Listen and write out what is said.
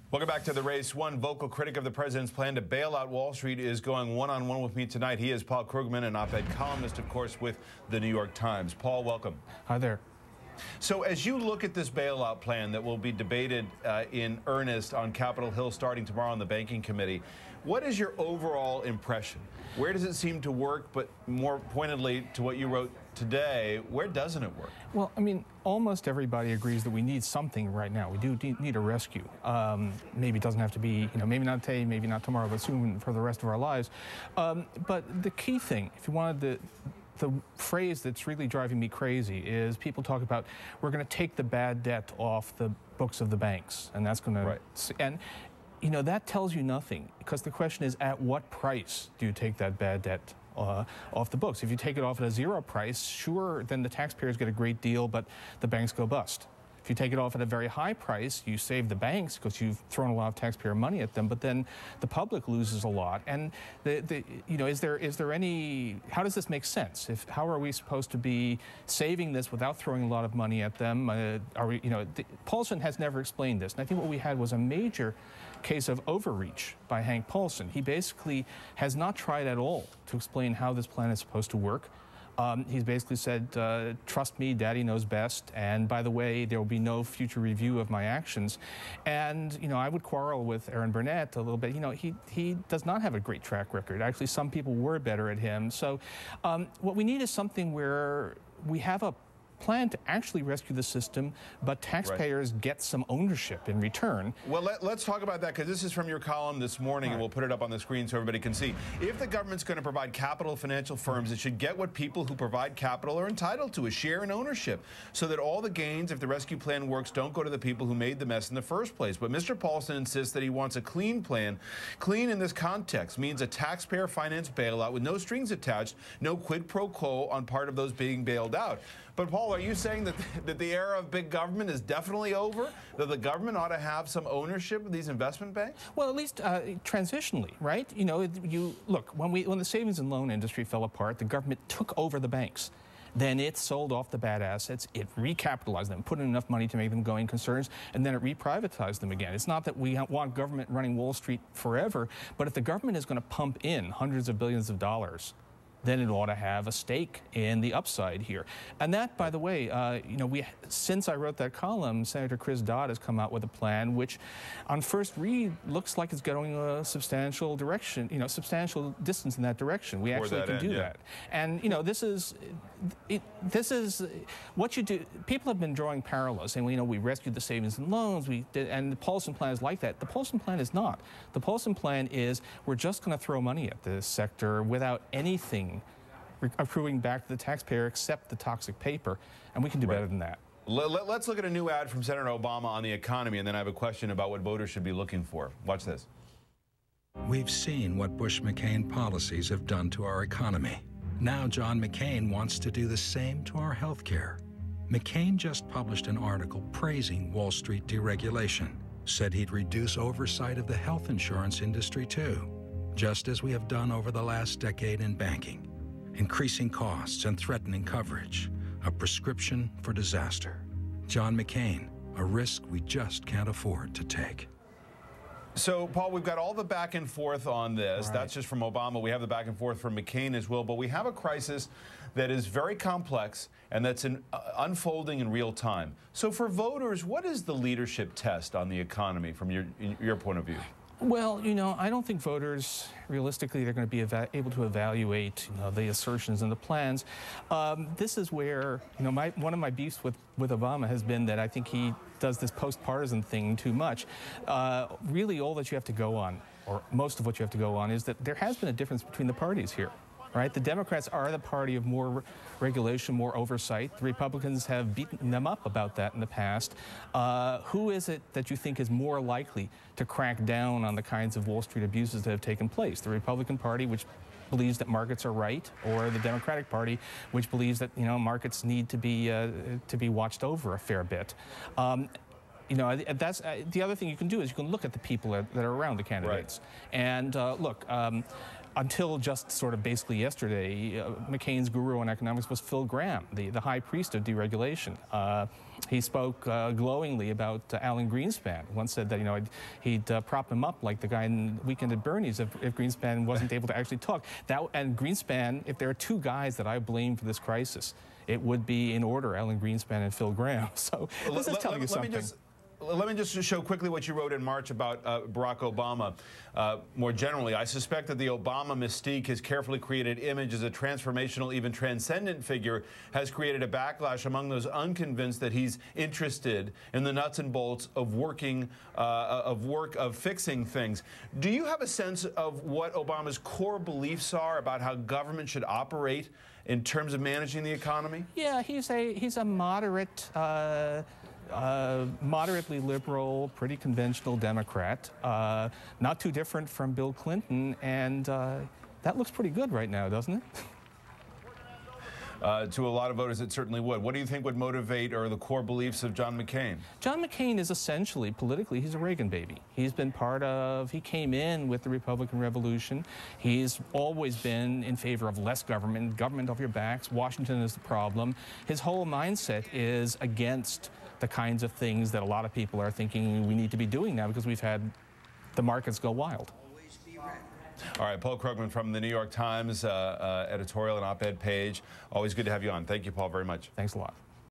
Welcome back to The Race. One vocal critic of the president's plan to bail out Wall Street is going one-on-one with me tonight. He is Paul Krugman, an op-ed columnist, of course, with the New York Times. Paul, welcome. Hi there. So as you look at this bailout plan that will be debated in earnest on Capitol Hill starting tomorrow on the Banking Committee, what is your overall impression? Where does it seem to work, but more pointedly to what you wrote today, where doesn't it work? Well, I mean, almost everybody agrees that we need something right now. We do need a rescue. Maybe it doesn't have to be, maybe not today, maybe not tomorrow, but soon for the rest of our lives. But the key thing, if you wanted the phrase that's really driving me crazy is people talk about we're going to take the bad debt off the books of the banks, and that's going to, right. And that tells you nothing, because the question is, at what price do you take that bad debt off the books? If you take it off at a zero price, sure, then the taxpayers get a great deal, but the banks go bust. If you take it off at a very high price, you save the banks because you've thrown a lot of taxpayer money at them, but then the public loses a lot. And is there any? How does this make sense? How are we supposed to be saving this without throwing a lot of money at them? Paulson has never explained this, and I think what we had was a major case of overreach by Hank Paulson. He basically has not tried at all to explain how this plan is supposed to work. He's basically said, trust me, Daddy knows best, and by the way, there will be no future review of my actions. And, I would quarrel with Aaron Burnett a little bit. He does not have a great track record. Actually, some people were better at him. So what we need is something where we have a plan to actually rescue the system, but taxpayers get some ownership in return. Well, let's talk about that, because this is from your column this morning, and we'll put it up on the screen so everybody can see. If the government's going to provide capital to financial firms, it should get what people who provide capital are entitled to, a share in ownership, so that all the gains, if the rescue plan works, don't go to the people who made the mess in the first place. But Mr. Paulson insists that he wants a clean plan. Clean in this context means a taxpayer-financed bailout with no strings attached, no quid pro quo on part of those being bailed out. But Paul, are you saying that the era of big government is definitely over? That the government ought to have some ownership of these investment banks? Well, at least transitionally, right? Look, when the savings and loan industry fell apart, the government took over the banks. Then it sold off the bad assets, it recapitalized them, put in enough money to make them going concerns, and then it reprivatized them again. It's not that we want government running Wall Street forever, but if the government is going to pump in hundreds of billions of dollars, then it ought to have a stake in the upside here. And that, by the way, since I wrote that column, Senator Chris Dodd has come out with a plan which, on first read, looks like it's going a substantial direction, substantial distance in that direction. We actually can do that. And, this is what you do. People have been drawing parallels, saying, we rescued the savings and loans, and the Paulson plan is like that. The Paulson plan is not. The Paulson plan is, we're just going to throw money at this sector without anything accruing back to the taxpayer except the toxic paper, and we can do better than that. Let's look at a new ad from Senator Obama on the economy, and then I have a question about what voters should be looking for. Watch this. We've seen what Bush-McCain policies have done to our economy. Now John McCain wants to do the same to our health care. McCain just published an article praising Wall Street deregulation, said he'd reduce oversight of the health insurance industry too, just as we have done over the last decade in banking. Increasing costs and threatening coverage, a prescription for disaster. John McCain, a risk we just can't afford to take. So, Paul, we've got all the back and forth on this. Right. That's just from Obama. We have the back and forth from McCain as well. But we have a crisis that is very complex and that's unfolding in real time. So for voters, what is the leadership test on the economy from your point of view? Well, I don't think voters, realistically, they're going to be able to evaluate, the assertions and the plans. This is where, one of my beefs with Obama has been that I think he does this post-partisan thing too much. Really, all that you have to go on, or most of what you have to go on, is that there has been a difference between the parties here. Right? The Democrats are the party of more regulation, more oversight. The Republicans have beaten them up about that in the past. Who is it that you think is more likely to crack down on the kinds of Wall Street abuses that have taken place? The Republican Party, which believes that markets are right, or the Democratic Party, which believes that markets need to be watched over a fair bit. That's the other thing you can do is you can look at the people that are around the candidates. Right. And look, until just sort of basically yesterday, McCain's guru on economics was Phil Gramm, the high priest of deregulation. He spoke glowingly about Alan Greenspan. Once said that, you know, he'd prop him up like the guy in Weekend at Bernie's if Greenspan wasn't able to actually talk. And Greenspan, if there are two guys that I blame for this crisis, it would be, in order, Alan Greenspan and Phil Gramm. So this is telling you something. Let me just show quickly what you wrote in March about Barack Obama. More generally, I suspect that the Obama mystique, his carefully created image as a transformational, even transcendent figure, has created a backlash among those unconvinced that he's interested in the nuts and bolts of of fixing things. Do you have a sense of what Obama's core beliefs are about how government should operate in terms of managing the economy? Yeah, he's a moderate. Moderately liberal, pretty conventional Democrat, not too different from Bill Clinton, and that looks pretty good right now, doesn't it? To a lot of voters, it certainly would. What do you think would motivate or the core beliefs of John McCain? John McCain is essentially, politically, he's a Reagan baby. He's been he came in with the Republican Revolution. He's always been in favor of less government off your backs. Washington is the problem. His whole mindset is against the kinds of things that a lot of people are thinking we need to be doing now because we've had the markets go wild. All right, Paul Krugman from the New York Times editorial and op-ed page. Always good to have you on. Thank you, Paul, very much. Thanks a lot.